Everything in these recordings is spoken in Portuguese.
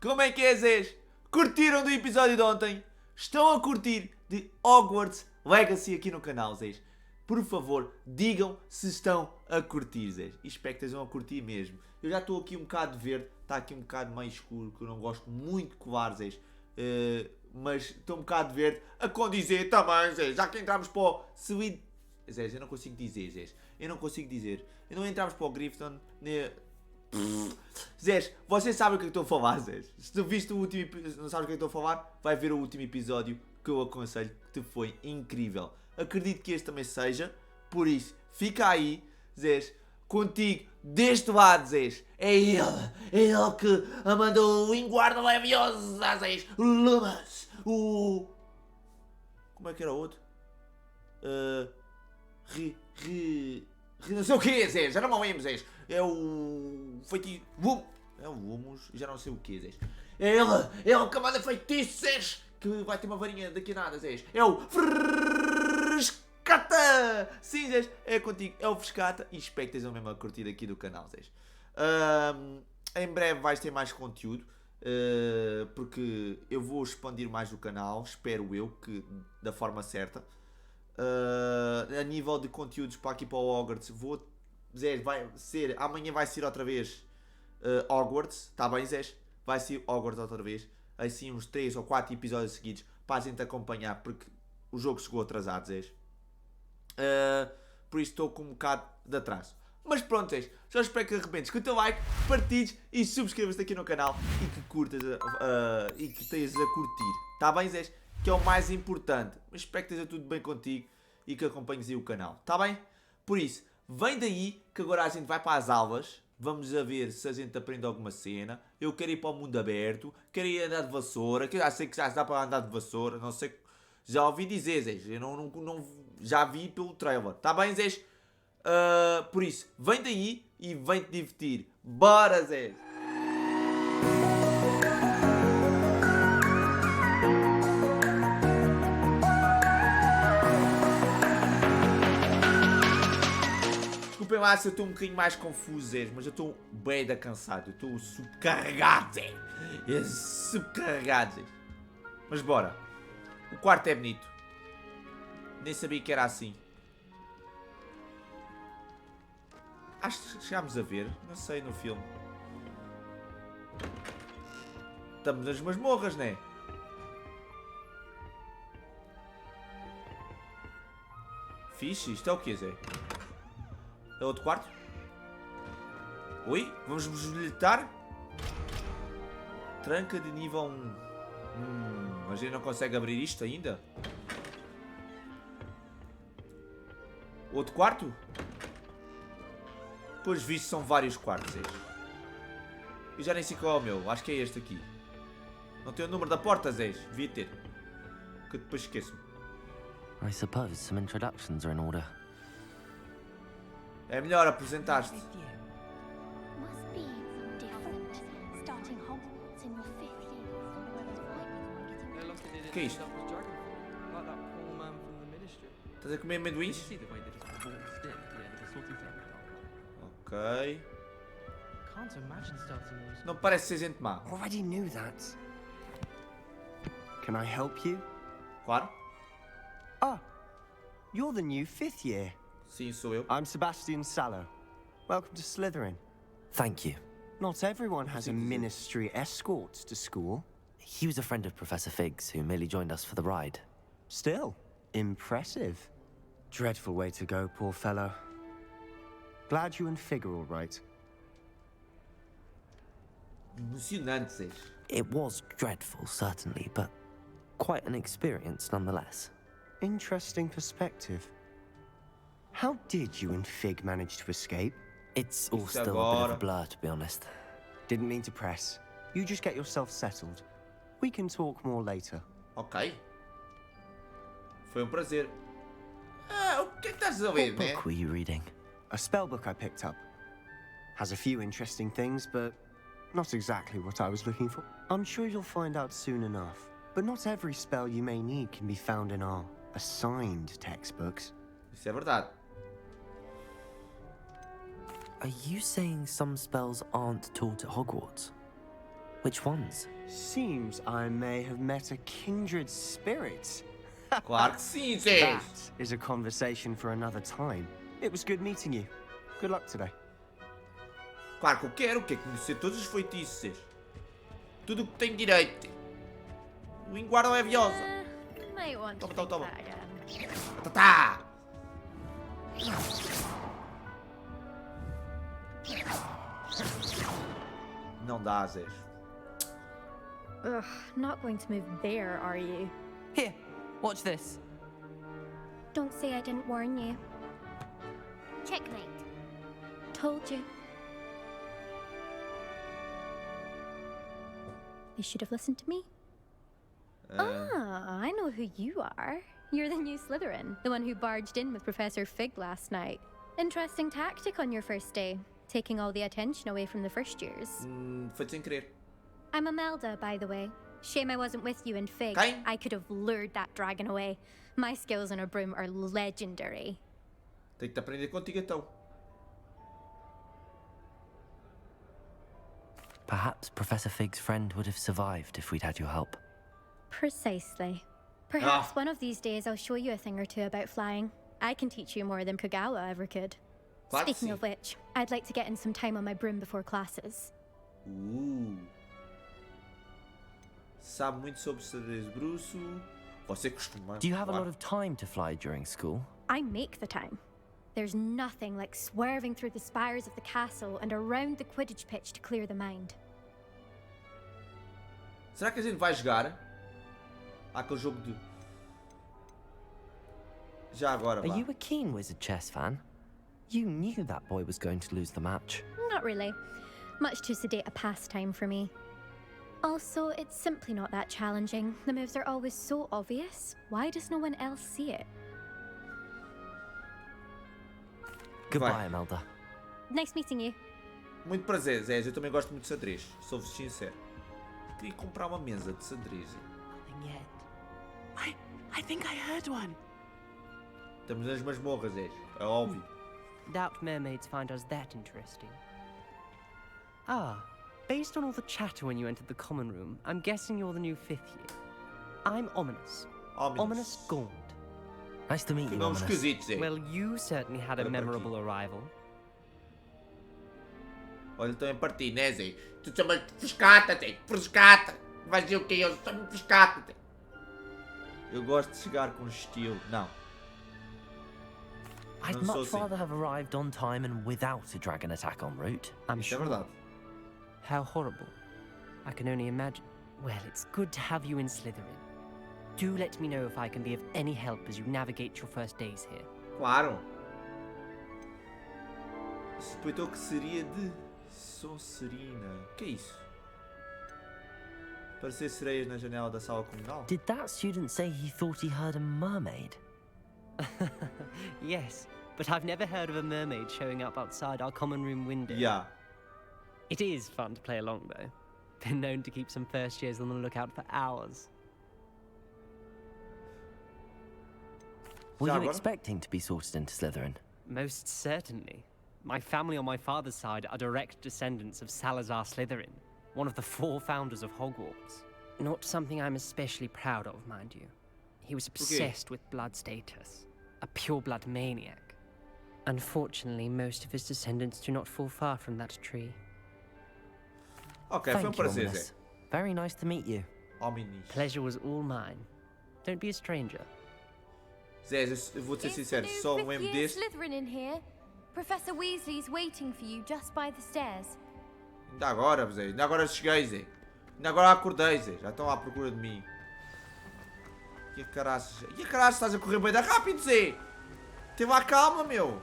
Como é que é, Zés? Curtiram do episódio de ontem? Estão a curtir de Hogwarts Legacy aqui no canal, Zés? Por favor, digam se estão a curtir, Zés. E espero que estejam a curtir mesmo. Eu já estou aqui um bocado verde, está aqui um bocado meio escuro, que eu não gosto muito de colar, Zés. Mas estou um bocado verde a condizer também, Zés. Já que entramos para o Sweet... Zés, eu não consigo dizer, Zés. Eu não entramos para o Gryffindor, nem... Zés, vocês sabem o que eu estou a falar, Zés. Se tu viste o último episódio, não sabes o que eu estou a falar, vai ver o último episódio que eu aconselho, que foi incrível. Acredito que este também seja, por isso, fica aí, Zés, contigo, deste lado, Zés. É ele que mandou o Enguarda Leviosa, Zés, o Lumas, o... Como é que era o outro? Não sei o que, Zés, já não me lembro, Zés. É o feitiço. É o Lumos, já não sei o que, Zés. É ele que manda feitiço, Zés. Que vai ter uma varinha daqui a nada, Zés. É o Frescata. Sim, Zés, é contigo. É o Frescata. E espero que estejam mesmo a curtir aqui do canal, Zés. Em breve vais ter mais conteúdo. Porque eu vou expandir mais o canal. Espero eu que da forma certa. A nível de conteúdos para aqui para o Hogwarts, vou dizer, amanhã vai ser outra vez Hogwarts, está bem, Zés? Vai ser Hogwarts outra vez, assim uns 3 ou 4 episódios seguidos para a gente acompanhar, porque o jogo chegou atrasado, Zés. Por isso estou com um bocado de atraso. Mas pronto, Zés, só espero que arrebendes com o teu like, partilhes e subscrevas-te aqui no canal e que curtas e que estejas a curtir, está bem, Zés? Que é o mais importante. Mas espero que esteja tudo bem contigo e que acompanhes aí o canal. Está bem? Por isso, vem daí que agora a gente vai para as aulas. Vamos a ver se a gente aprende alguma cena. Eu quero ir para o mundo aberto. Quero ir andar de vassoura. Que eu já sei que já dá para andar de vassoura. Não sei. Já ouvi dizer, Zés. Eu não já vi pelo trailer. Está bem, Zés? Por isso, vem daí e vem-te divertir. Bora, Zés! Desculpem lá se eu estou um bocadinho mais confuso, Zés, mas eu estou bem da cansado. Eu estou subcarregado, Zés. Subcarregado, Zés. Mas bora. O quarto é bonito. Nem sabia que era assim. Acho que chegámos a ver. Não sei, no filme. Estamos nas masmorras, né? Fixe. Isto é o que, Zé? É outro quarto? Oi? Vamos visitar? Tranca de nível 1. A gente não consegue abrir isto ainda? Outro quarto? Pois visto, são vários quartos estes. Eu já nem sei qual é o meu. Acho que é este aqui. Não tem o número da porta, Zé. Devia ter. Que depois esqueço-me. I suppose some introductions are in order. É melhor apresentar-te. Must be different. Starting Hogwarts in your 5th year. O que é isto? Estás a comer amendoins? Ok. Não parece ser gente má. Already knew that. Can I help you? Claro. Ah, you're the new 5th year. Sim, sou eu. I'm Sebastian Sallow. Welcome to Slytherin. Thank you. Not everyone has a ministry escort to school. He was a friend of Professor Fig's who merely joined us for the ride. Still, impressive. Dreadful way to go, poor fellow. Glad you and Fig are all right. Emocionante, Zé. It was dreadful, certainly, but quite an experience nonetheless. Interesting perspective. How did you and Fig manage to escape? It's all still a bit of a blur, to be honest. Didn't mean to press. You just get yourself settled. We can talk more later. Ok. Foi prazer. O que é que estás a ler, What né? book were you reading? A spellbook I picked up. Has a few interesting things, but not exactly what I was looking for. I'm sure you'll find out soon enough. But not every spell you may need can be found in our assigned textbooks. Isso é verdade. Are you saying some spells aren't taught at Hogwarts? Which ones? Seems I may have met a kindred spirit. Claro que sim, Zés. That is a conversation for another time. It was good meeting you. Good luck today. Claro que eu quero, que é conhecer todos os feitiços, Zés. Tudo o que tem direito. Linguarda leviosa. Might want to Toma, toma, think toma. that, Tá. Não dá, Zés. Ugh, not going to move there, are you? Here, watch this. Don't say I didn't warn you. Checkmate. Told you. You should have listened to me. Ah, I know who you are. You're the new Slytherin, the one who barged in with Professor Fig last night. Interesting tactic on your first day, taking all the attention away from the first years. Foi sem querer. I'm Imelda, by the way. Shame I wasn't with you in Fig. Quem? I could have lured that dragon away. My skills on a broom are legendary. Tenho que te aprender contigo então. Perhaps Professor Fig's friend would have survived if we'd had your help. Precisely. Perhaps one of these days I'll show you a thing or two about flying. I can teach you more than Kagawa ever could. Claro que Speaking sim. of which, I'd like to get in some time on my broom before classes. Sabe muito sobre xadrez bruxo. Você costuma. Do you have a lot of time to fly during school? I make the time. There's nothing like swerving through the spires of the castle and around the Quidditch pitch to clear the mind. Será que a gente vai jogar? Aquele jogo de. Já agora, Are vá. you a keen Wizard chess fan? You knew that boy was going to lose the match. Not really. Much too sedate a pastime for me. Also, it's simply not that challenging. The moves are always so obvious. Why does no one else see it? Goodbye, Vai. Imelda. Nice meeting you. Muito prazer, Zé. Eu também gosto muito de xadrez. Sou-vos sincero. Queria comprar uma mesa de xadrez. Nothing yet. I think I heard one. Estamos nas masmorras, Zé. É óbvio. Doubt mermaids find us that interesting. Ah, based on all the chatter when you entered the common room, I'm guessing you're the new 5th year. I'm Ominous. Ominous Gaunt. Nice to meet Que you, nome Ominous. esquisito, Zé. Well, you certainly had a Olha para aqui. memorable arrival. Olha, estão em partir, né, Zé? Tu chamas de Frescata, Zé. Frescata. Vais dizer o que eu chamo de Frescata, Zé. Eu gosto de chegar com estilo. Não. I'd Não sou much assim. rather have arrived on time and without a dragon attack en route. I'm Isso é sure. verdade. How horrible. I can only imagine. Well, it's good to have you in Slytherin. Do let me know if I can be of any help as you navigate your first days here. Claro. Suspeitou que seria de Sonserina. Que é isso? Parecer sereias na janela da sala comunal? Did that student say he thought he heard a mermaid? Yes, but I've never heard of a mermaid showing up outside our common room window. Yeah. It is fun to play along, though. Been known to keep some first years on the lookout for hours. Were Já you agora? expecting to be sorted into Slytherin? Most certainly. My family on my father's side are direct descendants of Salazar Slytherin, one of the 4 founders of Hogwarts. Not something I'm especially proud of, mind you. He was obsessed with blood status, a pure-blood maniac. Unfortunately, most of his descendants do not fall far from that tree. Ok, foi Thank you, prazer, Zé. Ominous. Very nice to meet you. Ominous. Pleasure was all mine. Don't be a stranger. Zé, eu vou ser sincero, só um lembro deste. Slytherin in here. Professor Weasley's waiting for you just by the stairs. Ainda agora, Zé. Ainda agora cheguei, Zé. Ainda agora acordei, Zé. Já estão à procura de mim. E a caraças. E a caraças, estás a correr bem da rápido, Zé. Teve lá calma, meu.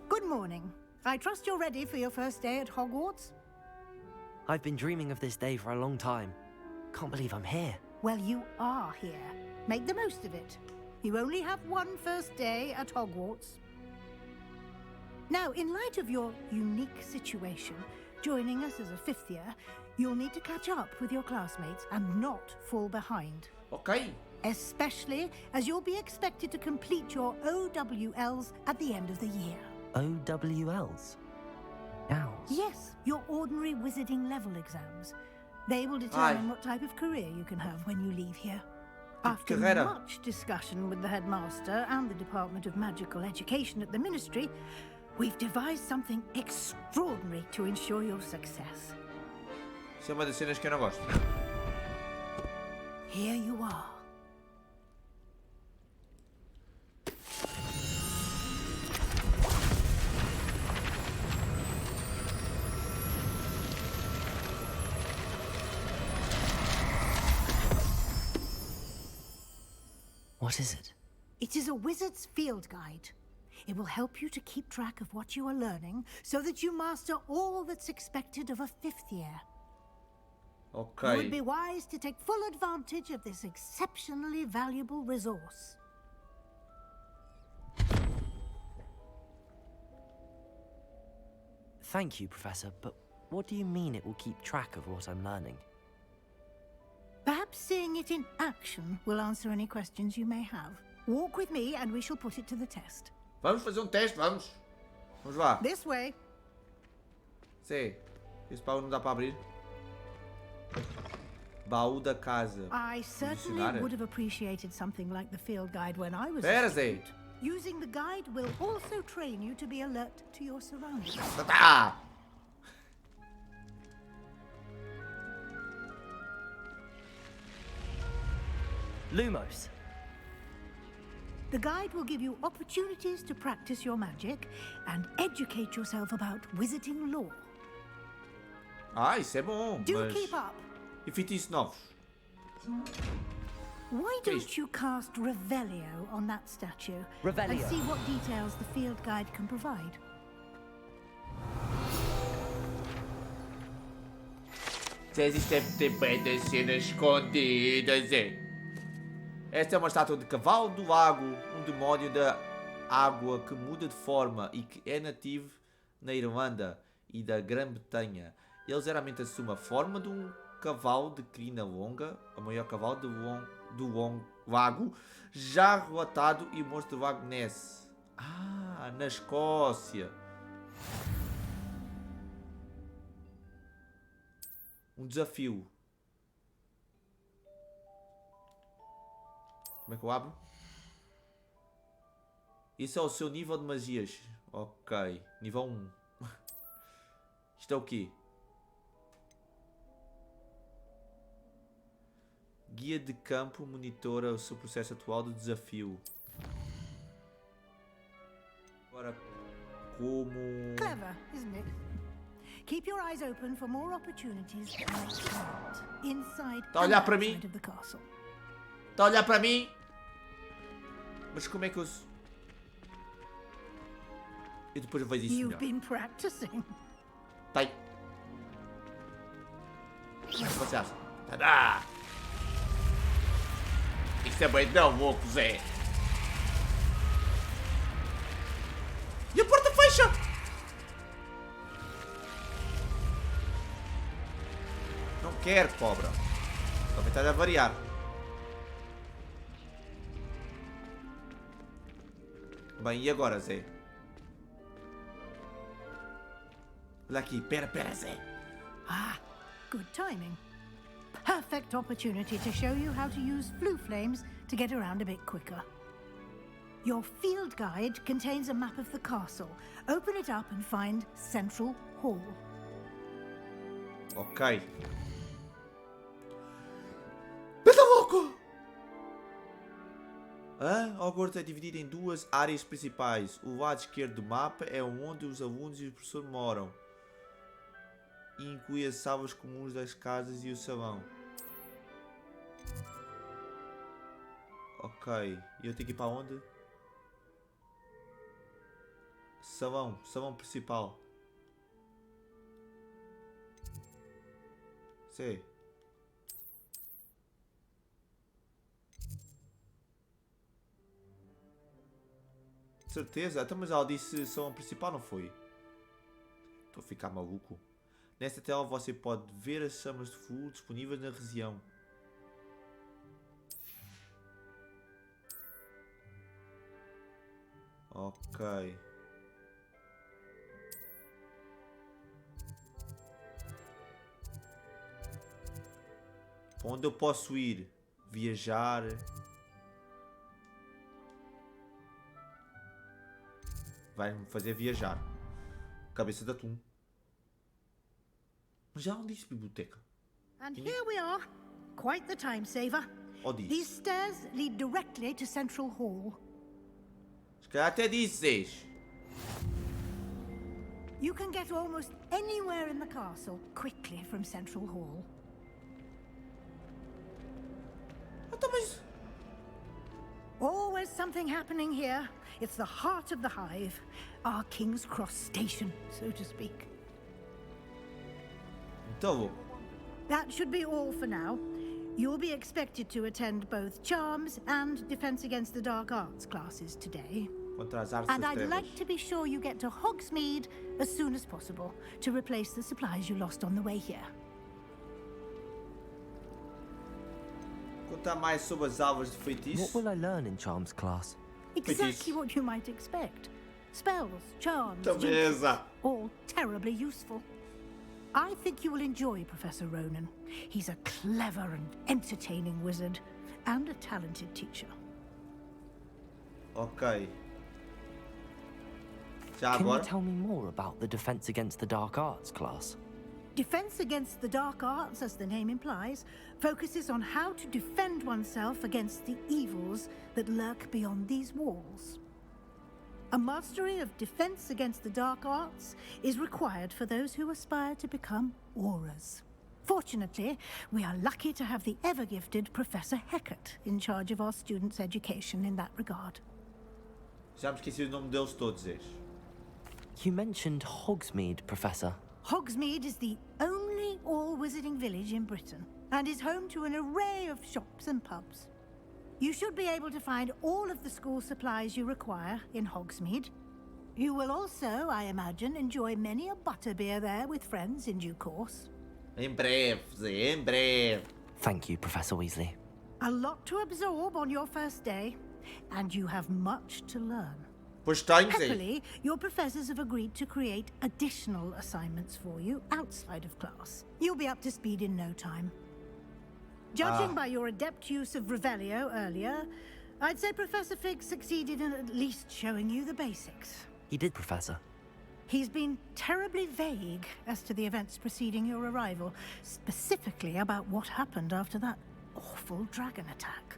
Good morning. I trust you're ready for your first day at Hogwarts? I've been dreaming of this day for a long time. Can't believe I'm here. Well, you are here. Make the most of it. You only have one first day at Hogwarts. Now, in light of your unique situation, joining us as a 5th year, you'll need to catch up with your classmates and not fall behind. Ok. Especially as you'll be expected to complete your OWLs at the end of the year. OWLs? Now, Yes, your ordinary wizarding level exams. They will determine what type of career you can have when you leave here. After carreira. much discussion with the headmaster and the Department of Magical Education at the Ministry, we've devised something extraordinary to ensure your success. Isso é uma das cenas que eu não gosto. Here you are. What is it? It is a wizard's field guide. It will help you to keep track of what you are learning so that you master all that's expected of a 5th year. Ok. It would be wise to take full advantage of this exceptionally valuable resource. Thank you, Professor, but what do you mean it will keep track of what I'm learning? Perhaps seeing it in action will answer any questions you may have. Walk with me and we shall put it to the test. Vamos fazer um teste, vamos. Vamos lá. This way. Sim. Esse baú não dá para abrir. Baú da casa. I certainly Dicionário. would have appreciated something like the field guide when I was Espera, a Zé. student. Using the guide will also train you to be alert to your surroundings. Tá. Lumos! The guide will give you opportunities to practice your magic and educate yourself about wizarding lore. Ah, isso é bom. Do Mas... keep up. E feitiços novos? Why don't you cast Revelio on that statue and Revelio. see what details the field guide can provide? Zé, isto deve ter bem das cenas escondidas, Zé. Esta é uma estátua de cavalo do lago, um demónio da água que muda de forma e que é nativo na Irlanda e da Grã-Bretanha. Ele geralmente assume a forma de um cavalo de crina longa, o maior cavalo do lago, já relatado e monstro do lago Ness. Ah, na Escócia. Um desafio. Como é que eu abro? Isso é o seu nível de magias. Ok. Nível 1. Isto é o quê? Guia de campo monitora o seu processo atual do desafio. Agora, como... Clever, isn't it? Keep your eyes open for more opportunities inside Tá a olhar and para mim? outside of the castle. Está a olhar para mim? Mas como é que eu... E depois eu vejo isso You've melhor. been practicing. Tem. O que você acha? Tadá! Isto é bem não louco, Zé. E a porta fecha! Não quero, cobra. Também está a variar. Bem, e agora, Zé? Olha aqui, pera, Zé. Ah, good timing. Perfect opportunity to show you how to use flue flames to get around a bit quicker. Your field guide contains a map of the castle. Open it up and find Central Hall. Ok. Mas tá louco! Hogwarts é dividido em duas áreas principais. O lado esquerdo do mapa é onde os alunos e o professor moram. E inclui as salas comuns das casas e o salão. Ok. E eu tenho que ir para onde? Salão principal. Sim. Certeza? Então, mas ela disse salão principal, não foi? Estou a ficar maluco. Nesta tela você pode ver as chamas de fogo disponíveis na região. Ok. Onde eu posso ir? Viajar. Vai-me fazer viajar. Cabeça de atum. Mas já não disse biblioteca. And here we are. Quite the time saver. Ou These disse? stairs lead directly to Central Hall. Se calhar até dizes. You can get almost anywhere in the castle quickly from Central Hall. Então, mas... Always something happening here. It's the heart of the hive. Our King's Cross station, so to speak. Então vou. That should be all for now. You'll be expected to attend both Charms and Defense Against the Dark Arts classes today. Contra as artes And das I'd trevas. like to be sure you get to Hogsmeade as soon as possible to replace the supplies you lost on the way here. Contar mais sobre as alvas de feitiço. What will I learn in Charms class? Exactly what you might expect. Spells, charms, Também jinxes, essa. all terribly useful. I think you will enjoy Professor Ronan. He's a clever and entertaining wizard, and a talented teacher. Ok. Já Can you agora? tell me more about the Defense Against the Dark Arts class? Defense Against the Dark Arts, as the name implies, focuses on how to defend oneself against the evils that lurk beyond these walls. A mastery of Defense Against the Dark Arts is required for those who aspire to become auras. Fortunately, we are lucky to have the ever-gifted Professor Hecat in charge of our students' education in that regard. Já me esqueci o nome deles todos, és. You mentioned Hogsmeade, Professor. Hogsmeade is the only all-wizarding village in Britain and is home to an array of shops and pubs. You should be able to find all of the school supplies you require in Hogsmeade. You will also, I imagine, enjoy many a butterbeer there with friends in due course. Em breve, Zé, em breve. Thank you, Professor Weasley. A lot to absorb on your first day, and you have much to learn. Pois tenho, Zé. Happily, your professors have agreed to create additional assignments for you outside of class. You'll be up to speed in no time. Judging by your adept use of Revelio earlier, I'd say Professor Fig succeeded in at least showing you the basics. He did, Professor. He's been terribly vague as to the events preceding your arrival, specifically about what happened after that awful dragon attack.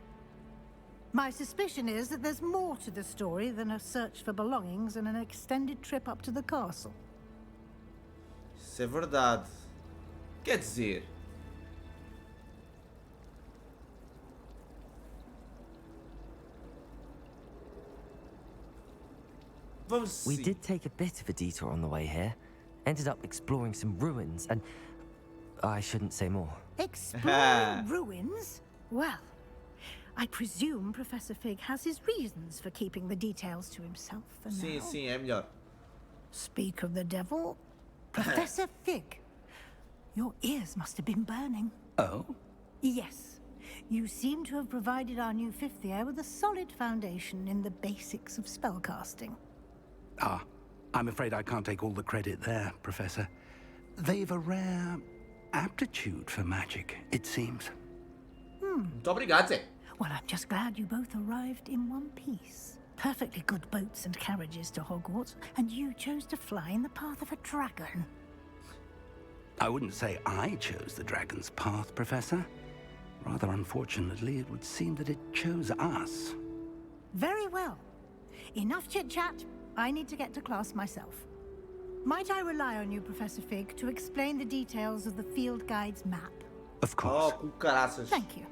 My suspicion is that there's more to the story than a search for belongings and an extended trip up to the castle. Isso é verdade. Quer dizer... Vamos We sim. did take a bit of a detour on the way here. Ended up exploring some ruins and... I shouldn't say more. Exploring ruins? Well, I presume Professor Fig has his reasons for keeping the details to himself for Sim, now. sim, é melhor. Speak of the devil. Professor Fig, your ears must have been burning. Oh? Yes. You seem to have provided our new fifth year with a solid foundation in the basics of spellcasting. Ah, I'm afraid I can't take all the credit there, Professor. They've a rare aptitude for magic, it seems. Muito obrigado, Zé. Well, I'm just glad you both arrived in one piece. Perfectly good boats and carriages to Hogwarts, and you chose to fly in the path of a dragon. I wouldn't say I chose the dragon's path, Professor. Rather unfortunately, it would seem that it chose us. Very well. Enough chit-chat. I need to get to class myself. Might I rely on you, Professor Fig, to explain the details of the field guide's map? Of Oh, course. com caraças. Thank you.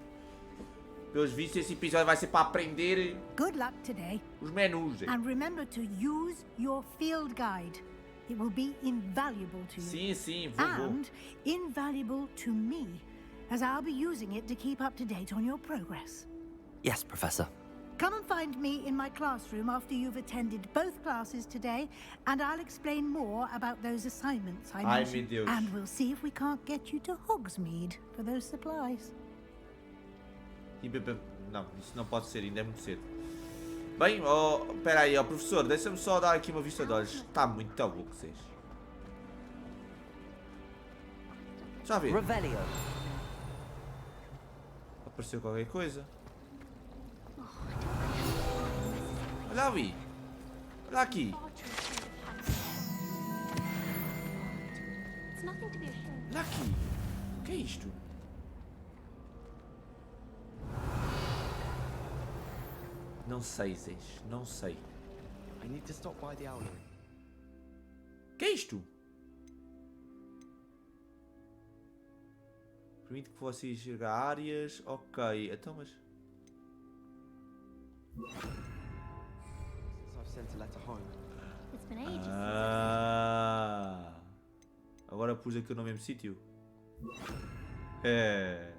Pelos vistos, esse episódio vai ser para aprender Good luck today. os menus. Zé. And remember to use your field guide. It will be invaluable to you. Sim, sim, vou. And invaluable to me, as I'll be using it to keep up to date on your progress. Yes, Professor. Come and find me in my classroom after you've attended both classes today, and I'll explain more about those assignments I Ai, mentioned. meu Deus. And we'll see if we can't get you to Hogsmeade for those supplies. Não, isso não pode ser, ainda é muito cedo. Bem, espera aí, professor, deixa-me só dar aqui uma vista de olhos. Está muito louco, vocês. Já vi. Revelio. Apareceu qualquer coisa. Olha ali. Olha aqui. Olha aqui. O que é isto? Não sei, Zés. Não sei. I need to stop by the AULAS. O que é isto? Permite que vocês cheguem a áreas. Ok. Então, mas... I've sent a letter home. It's been ages. Ah, agora pus aqui no mesmo sítio. É.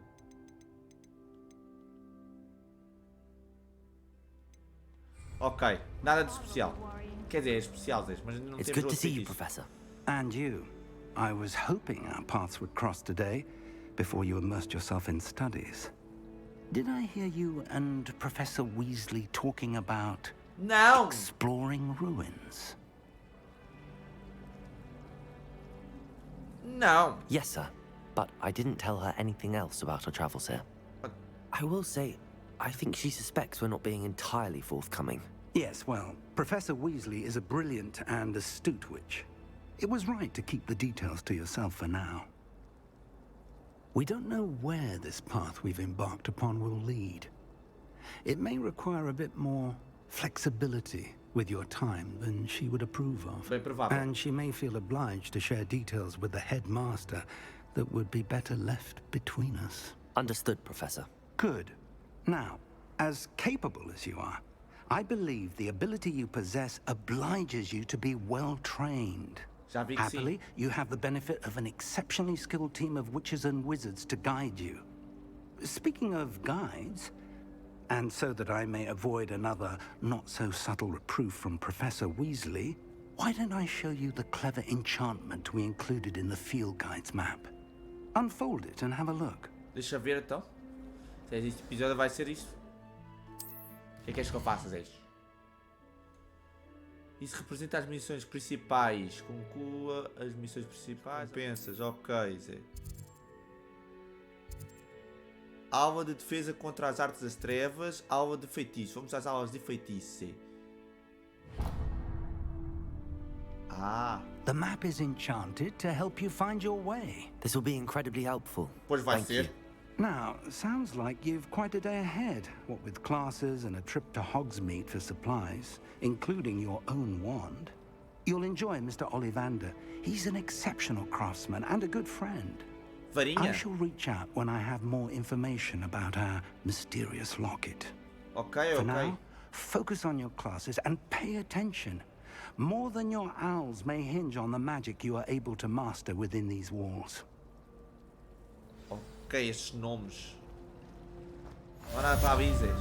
Ok, nada de especial. Quer dizer, é especial, Zés, mas não It's temos good to outro see you, feitiço. Professor. And you. I was hoping our paths would cross today, before you immersed yourself in studies. Did I hear you and Professor Weasley talking about Não! exploring ruins? Não! Yes, sir. But I didn't tell her anything else about our travels here. I will say, I think she suspects we're not being entirely forthcoming. Yes, well, Professor Weasley is a brilliant and astute witch. It was right to keep the details to yourself for now. We don't know where this path we've embarked upon will lead. It may require a bit more flexibility with your time than she would approve of. Bem provável. And she may feel obliged to share details with the headmaster that would be better left between us. Understood, Professor. Good. Now, as capable as you are, I believe the ability you possess obliges you to be well trained. Já vi que sim. Happily, you have the benefit of an exceptionally skilled team of witches and wizards to guide you. Speaking of guides, and so that I may avoid another not-so-subtle reproof from Professor Weasley, why don't I show you the clever enchantment we included in the field guide's map? Unfold it and have a look. Deixa ver então. Se este episódio vai ser isso. O que é que queres que eu faça, Zés? Isso representa as missões principais. Conclua as missões principais. Pensas, ok, Zé. Aula de defesa contra as artes das trevas. Aula de feitiço. Vamos às aulas de feitiço, Zé. Ah. The map is enchanted to help you find your way. This will be incredibly helpful. Pois vai Thank ser. you. Now, sounds like you've quite a day ahead, what with classes and a trip to Hogsmeade for supplies, including your own wand. You'll enjoy Mr. Ollivander. He's an exceptional craftsman and a good friend. I Varinha. shall reach out when I have more information about our mysterious locket. Ok, For ok. now, focus on your classes and pay attention. More than your owls may hinge on the magic you are able to master within these walls. Ok, estes nomes. Ora, para avisas.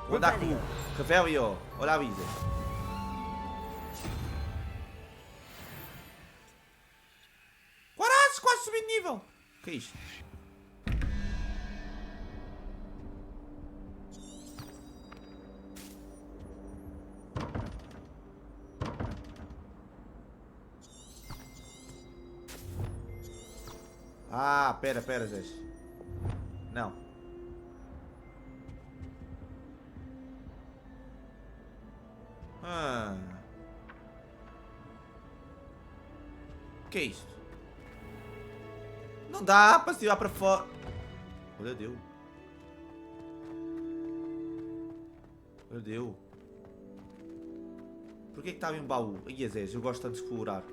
Onde há cu? Revelio. Ora, avisas. Quase subi de nível. O que é isto? Ah, pera, Zé. Não. Que é isto? Não dá para se tirar para fora. Olha, deu. Olha, deu. Porquê que estava em um baú? Ai, Zé, eu gosto tanto de explorar.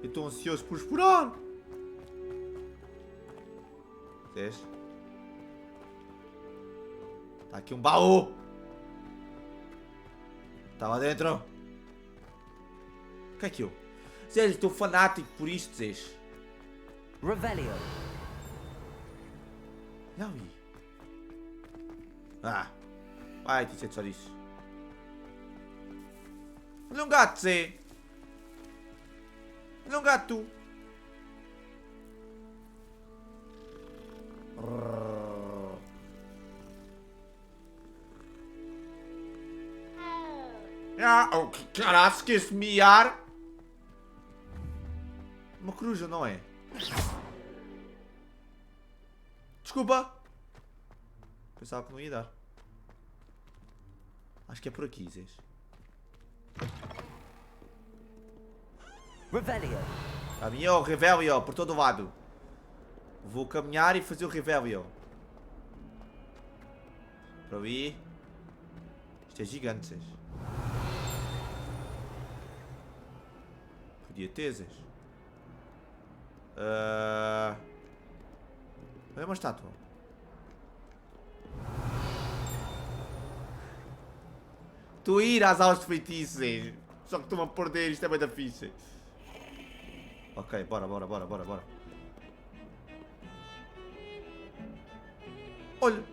Eu estou ansioso por explorar. Vês? Tá aqui um baú. Tá lá dentro. O que é que eu? Zé, estou fanático por isto, Zé. Revelio. Não vi. Ah. Vai, dizer só disso. Olha um gato, Zé. Olha um gato. Ah, oh, que caralho, esqueci de miar. Uma coruja, não é? Desculpa. Pensava que não ia dar. Acho que é por aqui, Zés. Revelio. Caminhou, Revelio, por todo o lado. Vou caminhar e fazer o Revelio. Para ali. Isto é gigante, Zés. Podia ter, Zés. Olha uma estátua. Estou a ir às aulas de feitiços, Zés. Só que estou-me a perder, isto é bem da ficha. Ok, bora. Olha.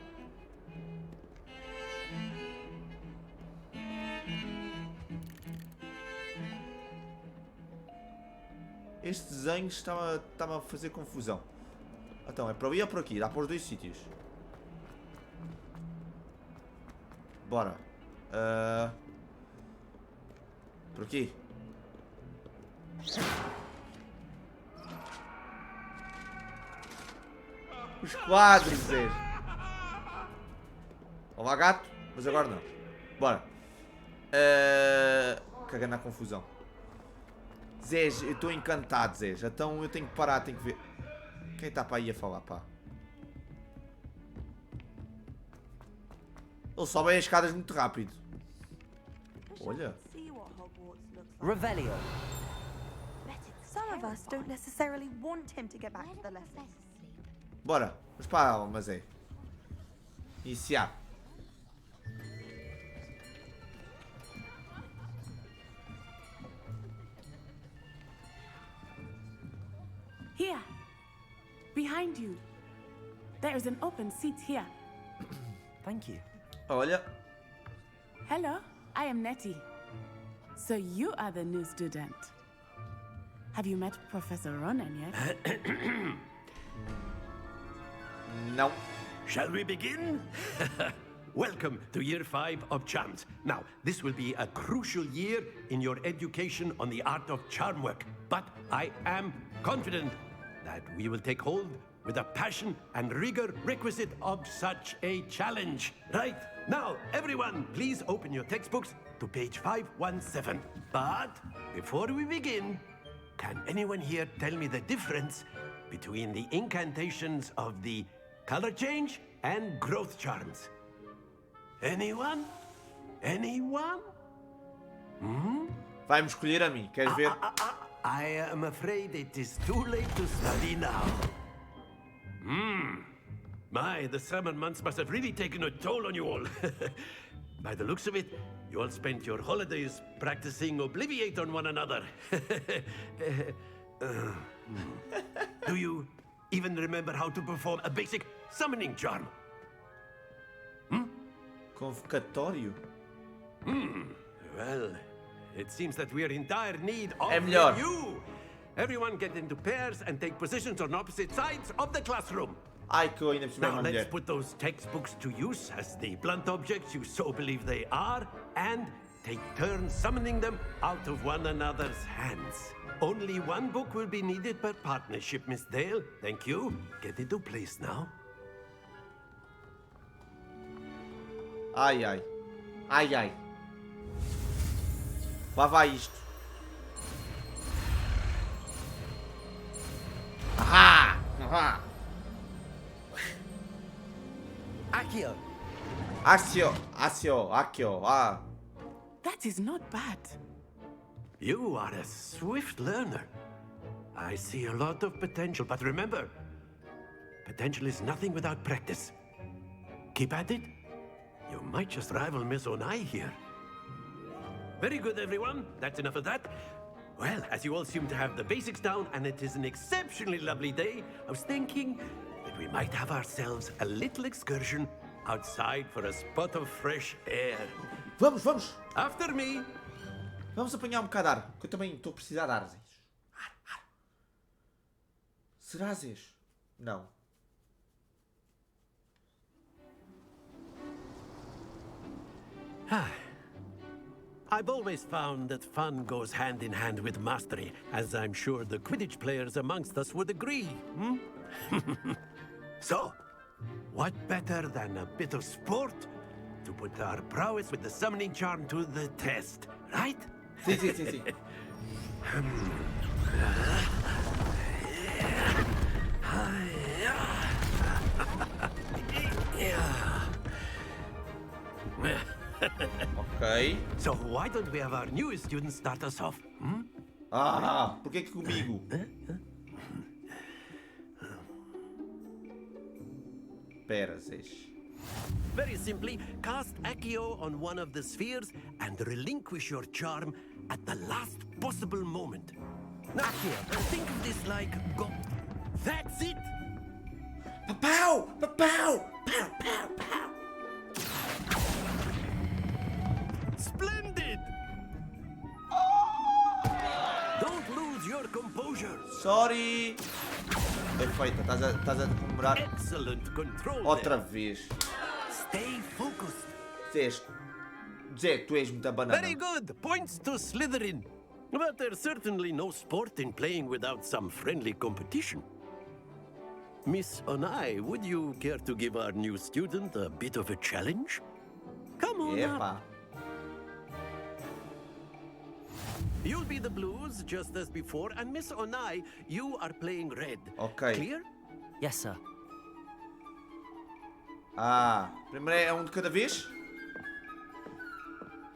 Este desenho está-me a fazer confusão. Então, é para ali ou por aqui? Dá para os dois sítios. Bora. Por aqui. Os quadros, Zé. Olá, gato. Mas agora não. Bora. Cagando na confusão. Zé, eu estou encantado, Zé. Então eu tenho que parar, tenho que ver. Quem está para aí a falar, pá? Ele sobe as escadas muito rápido. Olha. Revelio. Some of us don't necessarily want him to get back to the lesson. Bora. Vamos para a aula, mas é. Iniciar. Here. Behind you. There is an open seat here. Thank you. Olha. Hello, I am Nettie. So you are the new student. Have you met Professor Ronan yet? Não. Shall we begin? Welcome to Year 5 of Charms. Now, this will be a crucial year in your education on the art of charm work. But I am confident that we will take hold with the passion and rigor requisite of such a challenge. Right, now, everyone, please open your textbooks to page 517. But before we begin, can anyone here tell me the difference between the incantations of the color change and growth charms? Anyone? Anyone? Vai-me escolher a mim, queres ver? I am afraid it is too late to study now. My, the summer months must have really taken a toll on you all. By the looks of it, you all spent your holidays practicing Obliviate on one another. Do you even remember how to perform a basic summoning charm? Convocatório? Well, it seems that we are in dire need of É melhor. you. Everyone get into pairs and take positions on opposite sides of the classroom. Ai, que eu ainda preciso ver Now uma let's mulher. put those textbooks to use as the blunt objects you so believe they are, and take turns summoning them out of one another's hands. Only one book will be needed per partnership, Miss Dale. Thank you. Get into place now. Ai, ai. Ai, ai. Lá vai isto. Ahá! Ahá! Accio. Accio. Ah. That is not bad. You are a swift learner. I see a lot of potential, but remember, potential is nothing without practice. Keep at it. You might just rival Miss Onai here. Very good, everyone. That's enough of that. Well, as you all seem to have the basics down, and it is an exceptionally lovely day, I was thinking that we might have ourselves a little excursion outside for a spot of fresh air. Vamos! After me! Vamos apanhar um bocado de ar, que eu também estou a precisar de ar, Zés. Ar. Será, Zés? Não. I've always found that fun goes hand in hand with mastery, as I'm sure the Quidditch players amongst us would agree. So, what better than a bit of sport to put our prowess with the summoning charm to the test, right? Sim, sim, sim, sim. Ok. So why don't we have our newest student start us off? Ah, por que comigo? Pera, Zés. Very simply, cast Accio on one of the spheres and relinquish your charm at the last possible moment. Now, think of this like go. That's it! Papau! Papau! Pow, pow, pow! Splendid! Don't lose your composure. Sorry! Bem feita, estás a demorar Excellent control. outra there. vez. Stay focused. Zés, Zé, tu és muita banana. Very good. Points to Slytherin. But there's certainly no sport in playing without some friendly competition. Miss Onai, would you care to give our new student a bit of a challenge? Come on Epa. up. You'll be the blues, just as before, and Miss Onai, you are playing red. Ok. Clear? Yes, sir. Ah, primeiro é um de cada vez?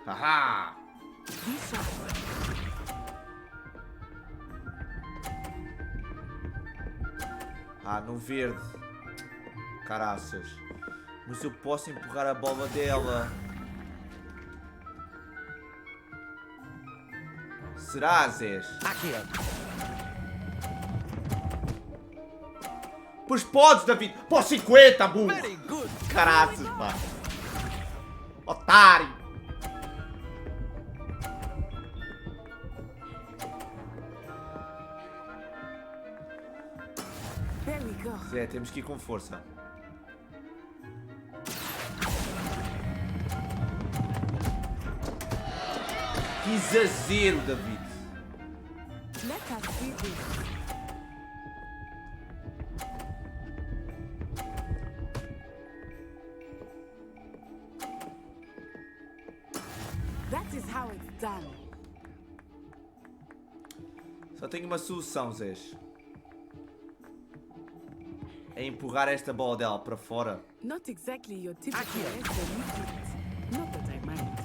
Haha! Ah, no verde. Caraças. Mas eu posso empurrar a bola dela. Será, Zés? Accio. Pois podes, David! Pô, 50, burro! Very good. Caraças, pá! Otário! There we go. Zé, temos que ir com força. Que exagero, David! Let us see this. That is how it's done. Só tenho uma solução, Zés. É empurrar esta bola dela para fora. Not exactly your typical SME. Not that I mind.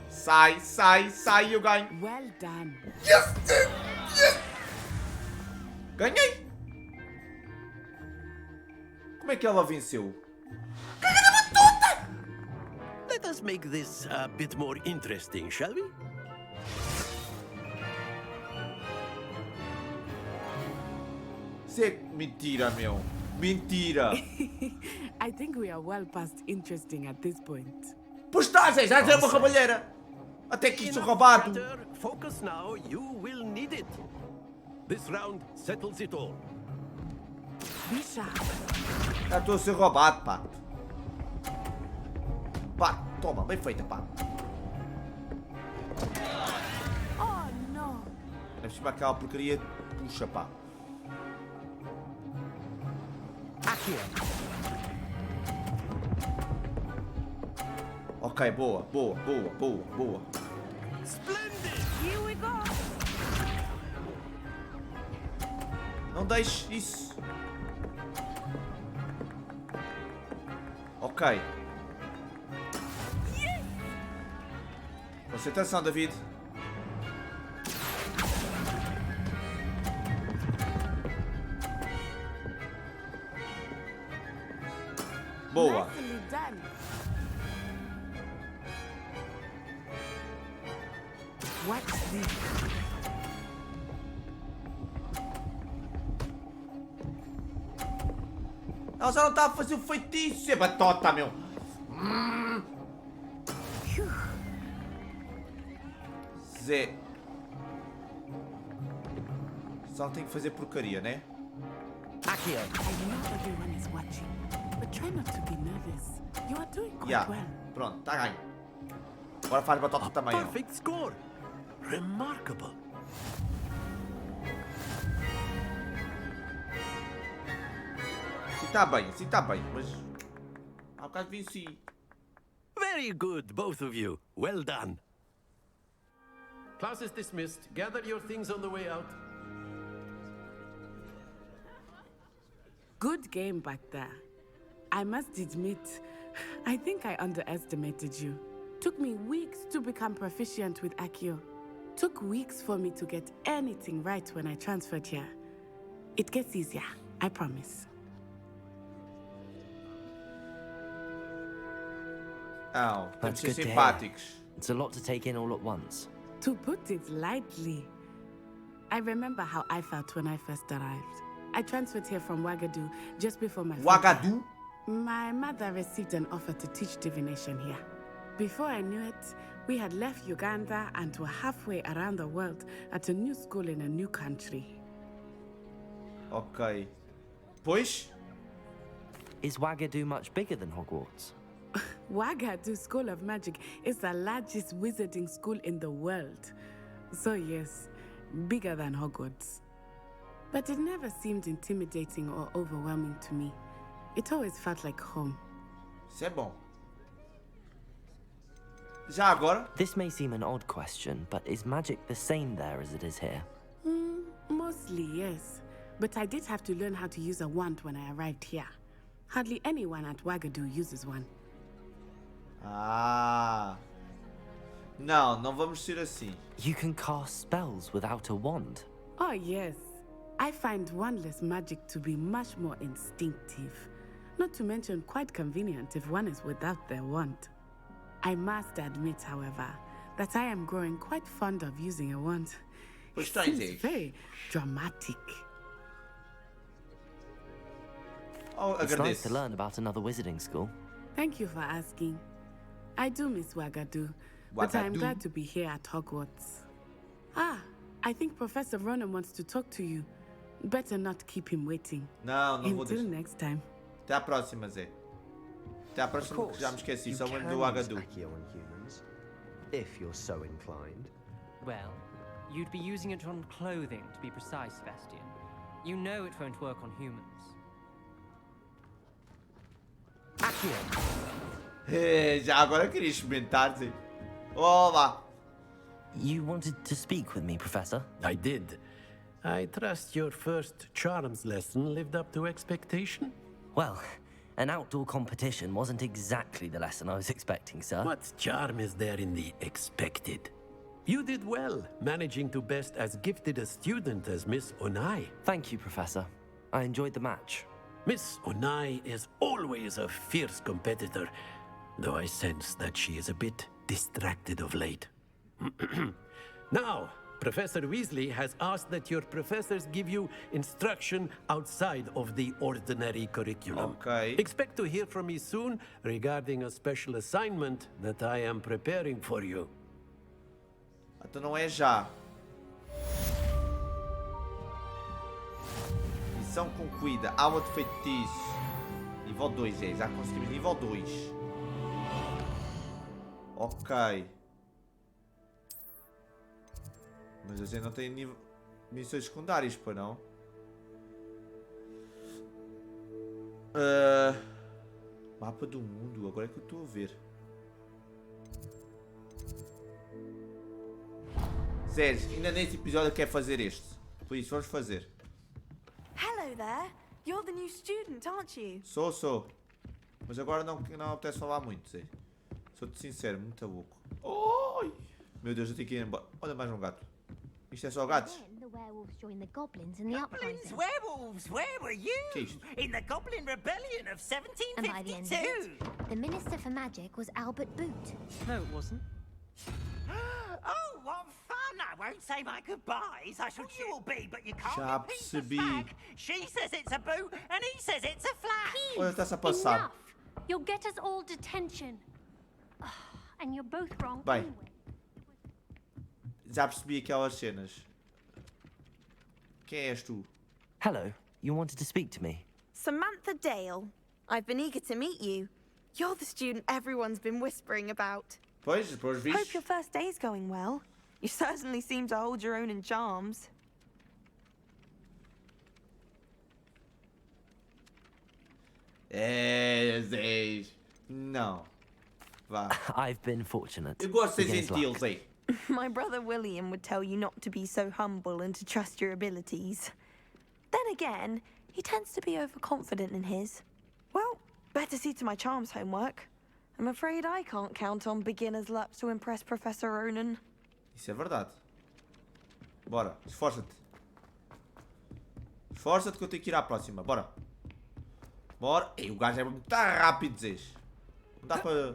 Sai, sai, sai, eu ganho. Well done. Yes! Yes! Ganhei! Como é que ela venceu? Let us make this a bit more interesting, shall we? Isso é mentira, meu. Mentira. I think we are well past interesting at this point. Pois está, Zé, já é uma roubalheira. Até que isso Enough roubado. chatter. Focus now, you will need it. This round settles it all. Be sharp. Já estou a ser roubado, pá. Pá, toma, bem feita, pá. Oh no. É por cima aquela porcaria, puxa, pá. Ok, boa, boa, boa, boa, boa. Splendid! Here we go. Não deixes isso. Ok. Concentração, David. Boa. Nicely done. Watch this. Ela já não está a fazer o feitiço. É batota, meu. Zé. Só tem que fazer porcaria, né? Accio. I know everyone is watching, but try not to be nervous. You are doing quite Yeah. well. Pronto, está ganho. Agora faz batota também, ó. Perfect score. Remarkable. assim tá bem, mas... Há bocado venci. Very good, both of you. Well done. Class is dismissed. Gather your things on the way out. Good game back there. I must admit, I think I underestimated you. Took me weeks to become proficient with Accio. Took weeks for me to get anything right when I transferred here. It gets easier, I promise. Oh, That's temos good de ser to hear. simpáticos. It's a lot to take in all at once. To put it lightly, I remember how I felt when I first arrived. I transferred here from Ouagadougou just before my Ouagadougou? My mother received an offer to teach divination here. Before I knew it, we had left Uganda and were halfway around the world at a new school in a new country. Ok. Pois? Is Ouagadougou much bigger than Hogwarts? Ouagadougou School of Magic is the largest wizarding school in the world. So yes, bigger than Hogwarts. But it never seemed intimidating or overwhelming to me. It always felt like home. Isso é bom. Já agora? This may seem an odd question, but is magic the same there as it is here? Mostly, yes. But I did have to learn how to use a wand when I arrived here. Hardly anyone at Ouagadougou uses one. Ah. Não, não vamos ser assim. You can cast spells without a wand. Oh, yes. I find wandless magic to be much more instinctive. Not to mention quite convenient if one is without their wand. I must admit, however, that I am growing quite fond of using a wand. It seems very dramatic. Oh, it's nice to learn about another wizarding school. Thank you for asking. I do miss Ouagadougou, but I'm glad to be here at Hogwarts. Ah, I think Professor Ronan wants to talk to you. Better not keep him waiting. Não, não vou Until deixar. next time. Até à próxima, Zé. Até à próxima, que já me esqueci. Só lembro do Ouagadougou. If you're so inclined. Well, you'd be using it on clothing, to be precise, Sebastian. You know it won't work on humans. Já agora eu queria experimentar, Zé. Olá. You wanted to speak with me, Professor? I did. I trust your first charms lesson lived up to expectation? Well, an outdoor competition wasn't exactly the lesson I was expecting, sir. What charm is there in the expected? You did well, managing to best as gifted a student as Miss Onai. Thank you, Professor. I enjoyed the match. Miss Onai is always a fierce competitor, though I sense that she is a bit distracted of late. Now, Professor Weasley has asked that your professors give you instruction outside of the ordinary curriculum. Okay. Expect to hear from me soon regarding a special assignment that I am preparing for you. Então não é já. Missão concluída. Aula de feitiço. Nível 2, é. Já conseguimos nível 2. Ok. Mas a gente não tem missões secundárias, pá, não? Mapa do mundo. Agora é que eu estou a ver. Sério, ainda neste episódio eu quero fazer este. Por isso, vamos fazer. Hello there. You're the new student, aren't you? Sou. Mas agora não apetece falar muito, Zé. Sou-te sincero, muito louco. Oi! Meu Deus, eu tenho que ir embora. Olha, mais um gato. Isto é só gatos? The werewolves joined the goblins in the uprising. Werewolves, where were you? In the Goblin Rebellion of And by the end of 1752. it, the Minister for Magic was Albert Boot. No, it wasn't. Oh, what fun! I won't say my goodbyes. I shall you will be, but you can't Já repeat the percebi. flag. She says it's a boot, and he says it's a flag. Olha, está-se a passar. Enough! You'll get us all detention. And you're both wrong Bem. anyway. Já percebi aquelas cenas. Quem és tu? Hello, you wanted to speak to me? Samantha Dale. I've been eager to meet you. You're the student everyone's been whispering about. Pois, depois viste. Hope your first day's going well. You certainly seem to hold your own in charms. É, Zé. Não. Vá. I've been fortunate. Eu gosto de ser Beginner's gentil, luck. Zé. My brother William would tell you not to be so humble and to trust your abilities. Then again, he tends to be overconfident in his. Well, better see to my charms homework. I'm afraid I can't count on beginner's luck to impress Professor Ronan. Isso é verdade. Bora, esforça-te. Esforça-te que eu tenho que ir à próxima. Bora. Bora. Ei, o gajo é muito rápido, Zé. Não dá para...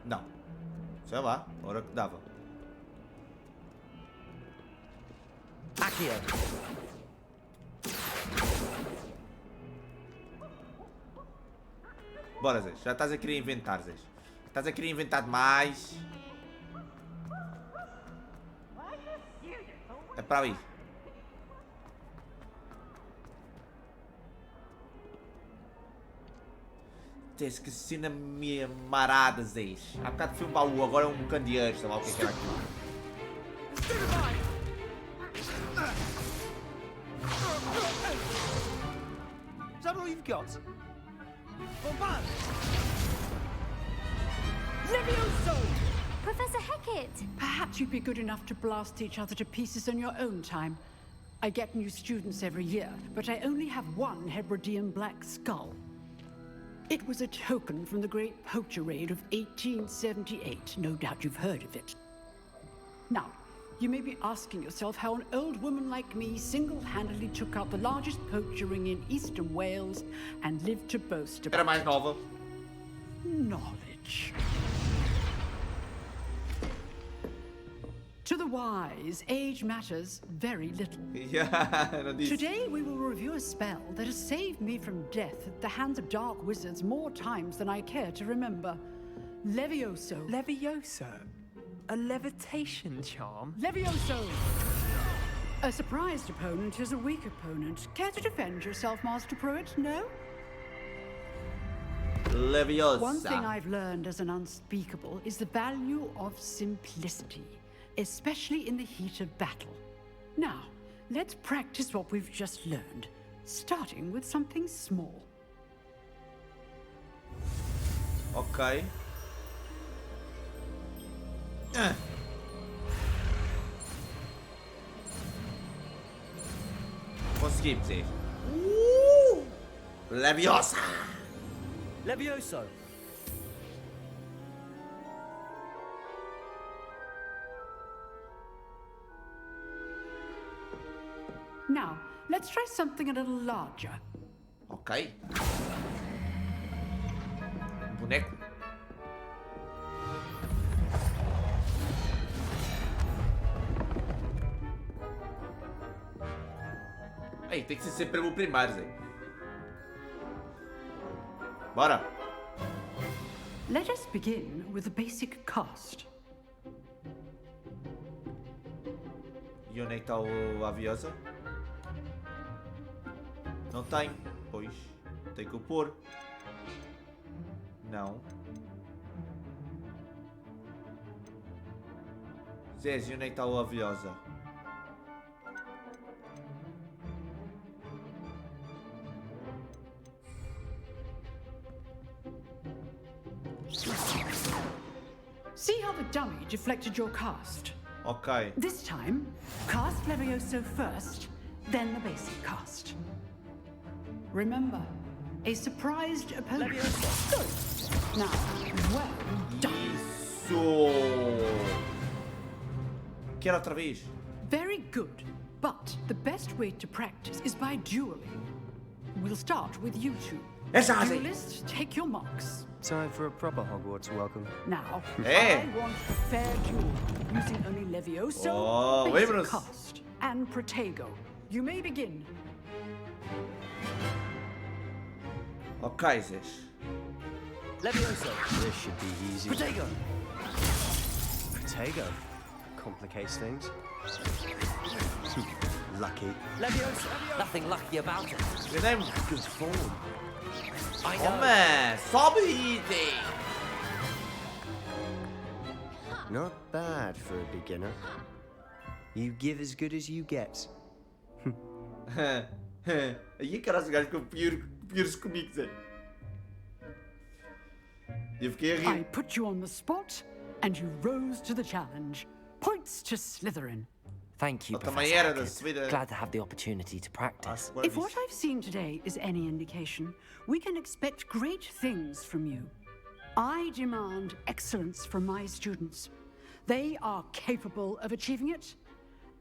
Não. Sei lá, a hora que dava. Accio. Bora, Zé. Já estás a querer inventar, Zé. Estás a querer inventar demais. É para aí. Tens que cena minha marada, Zé. Há bocado foi um baú, agora é um candeeiro. Sei lá o que é que era aquilo. Is that all you've got? Bombard! Levioso! Professor Hecat! Perhaps you'd be good enough to blast each other to pieces on your own time. I get new students every year, but I only have one Hebridean black skull. It was a token from the Great Poacher Raid of 1878. No doubt you've heard of it. Now, you may be asking yourself how an old woman like me single-handedly took out the largest poacher ring in eastern Wales and lived to boast about Era mais nova. knowledge. To the wise, age matters very little. Não disse. Today we will review a spell that has saved me from death at the hands of dark wizards more times than I care to remember. Levioso. Levioso? A levitation charm? Levioso! A surprised opponent is a weak opponent. Care to defend yourself, Master Pruitt? No? Leviosa. One thing I've learned as an unspeakable is the value of simplicity, especially in the heat of battle. Now, let's practice what we've just learned, starting with something small. Ok. Conseguimos, Zé. Leviosa! Levioso. Now, let's try something a little larger. Ok. Boneco. Ei, tem que ser sempre o primeiro, Zé. Bora. Let us begin with a basic cast. E onde é que está o Aviosa? Não tem. Pois. Tem que o pôr. Não. Zé, e onde é que está o Aviosa? See how the dummy deflected your cast? Ok. This time, cast Levioso first, then the basic cast. Remember, a surprised opponent. Good. Now, well done. Isso! Quero outra vez. Very good. But the best way to practice is by dueling. We'll start with you two. Duelists, take your marks. Time for a proper Hogwarts welcome. Now, Hey. I want a fair duel, using only Levioso, Oh, basic vámonos. cast, and Protego. You may begin. Ok, Zé. Levioso. This should be easy. Protego. Protego. Complicates things. Lucky. Levioso. Nothing lucky about it. Ganhei-me. Good form. I know. Toma! Sobe, Zé. Not bad for a beginner. You give as good as you get. Aí, cara, os gajos ficam piores comigo, Zé. Eu fiquei a rir. I put you on the spot, and you rose to the challenge. Points to Slytherin. Thank you, Eu também Professor era da Hackett. subida. Glad to have the opportunity to practice. If what I've seen today is any indication, we can expect great things from you. I demand excellence from my students. They are capable of achieving it,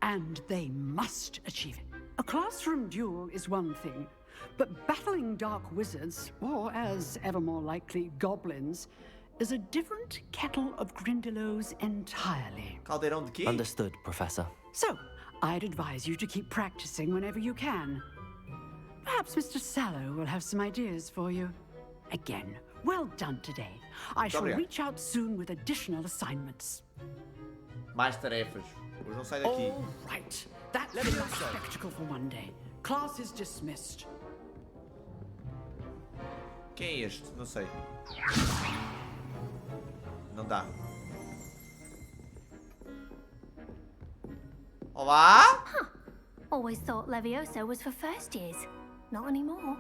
and they must achieve it. A classroom duel is one thing, but battling dark wizards, or as ever more likely, goblins, is a different kettle of Grindylows entirely. Caldeirão de quê? Understood, Professor. So, I'd advise you to keep practicing whenever you can. Perhaps Mr. Sallow will have some ideas for you. Again, well done today. I shall reach out soon with additional assignments. Mais tarefas. Hoje não sai daqui. All right. That's enough spectacle for one day. Class is dismissed. Quem é este? Não sei. Não dá. Olá? Huh. Always thought Levioso was for first years. Not anymore.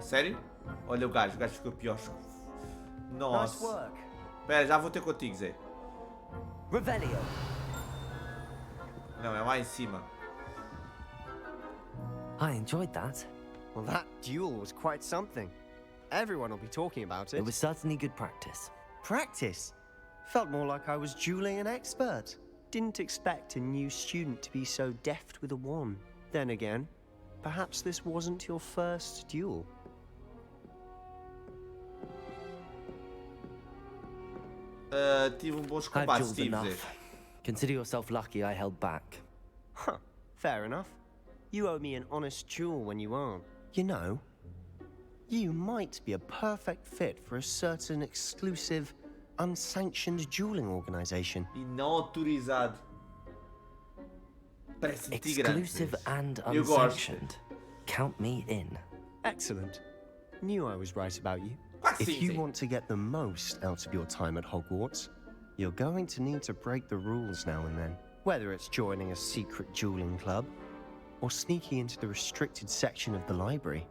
Sério? Olha o gajo ficou pior. Nossa. Nice work. Espera, já vou ter contigo, Zé. Revelio. Não, é lá em cima. I enjoyed that. Well, that duel was quite something. Everyone will be talking about it. It was certainly good practice. Practice? Felt more like I was dueling an expert. Didn't expect a new student to be so deft with a wand. Then again, perhaps this wasn't your first duel. Tive bons I've combates, dueled tive, Zé. enough. Consider yourself lucky I held back. Huh, fair enough. You owe me an honest duel when you aren't. You know, you might be a perfect fit for a certain exclusive, unsanctioned dueling organization. E não autorizado. Parece Exclusive and Eu gosto. unsanctioned. Count me in. Excellent. Knew I was right about you. Quase If sim, you Zé. want to get the most out of your time at Hogwarts, you're going to need to break the rules now and then. Whether it's joining a secret dueling club, or sneaking into the restricted section of the library,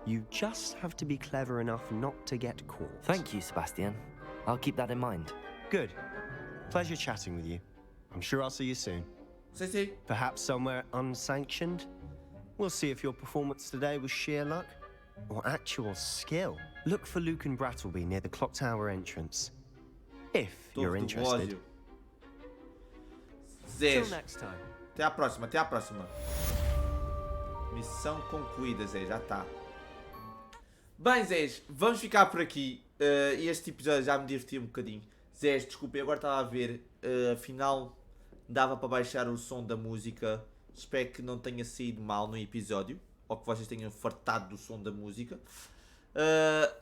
you just have to be clever enough not to get caught. Thank you, Sebastian. I'll keep that in mind. Good. Pleasure chatting with you. I'm sure I'll see you soon. Sim. Perhaps somewhere unsanctioned? We'll see if your performance today was sheer luck or actual skill. Look for Luke and Brattleby near the clock tower entrance. If you're interested. Zé. Till next time. Até à próxima, até à próxima. Missão concluída, Zé, já está. Bem, Zés, vamos ficar por aqui. Este episódio já me diverti um bocadinho. Zés, desculpem, agora estava a ver. Afinal, dava para baixar o som da música. Espero que não tenha saído mal no episódio. Ou que vocês tenham fartado do som da música.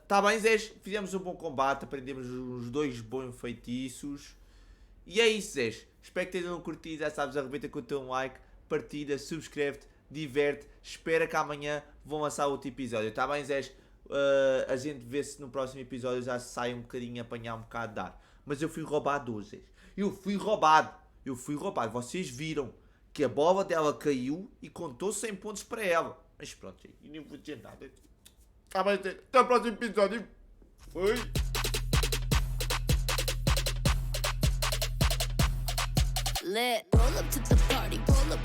Tá bem, Zés, fizemos um bom combate. Aprendemos os 2 bons feitiços. E é isso, Zés. Espero que tenham curtido. Já sabes, arrebenta com o teu like, partilha, subscreve-te, diverte. Espera que amanhã vão lançar outro episódio. Tá bem, Zés? A gente vê se no próximo episódio já sai um bocadinho, apanhar um bocado de ar. Mas eu fui roubado hoje, Zés. Eu fui roubado. Vocês viram que a bola dela caiu e contou 100 pontos para ela. Mas pronto, Zés. E nem vou dizer nada. Tá bem, Zés. Até o próximo episódio. Foi. Lit. Roll up to the party, roll up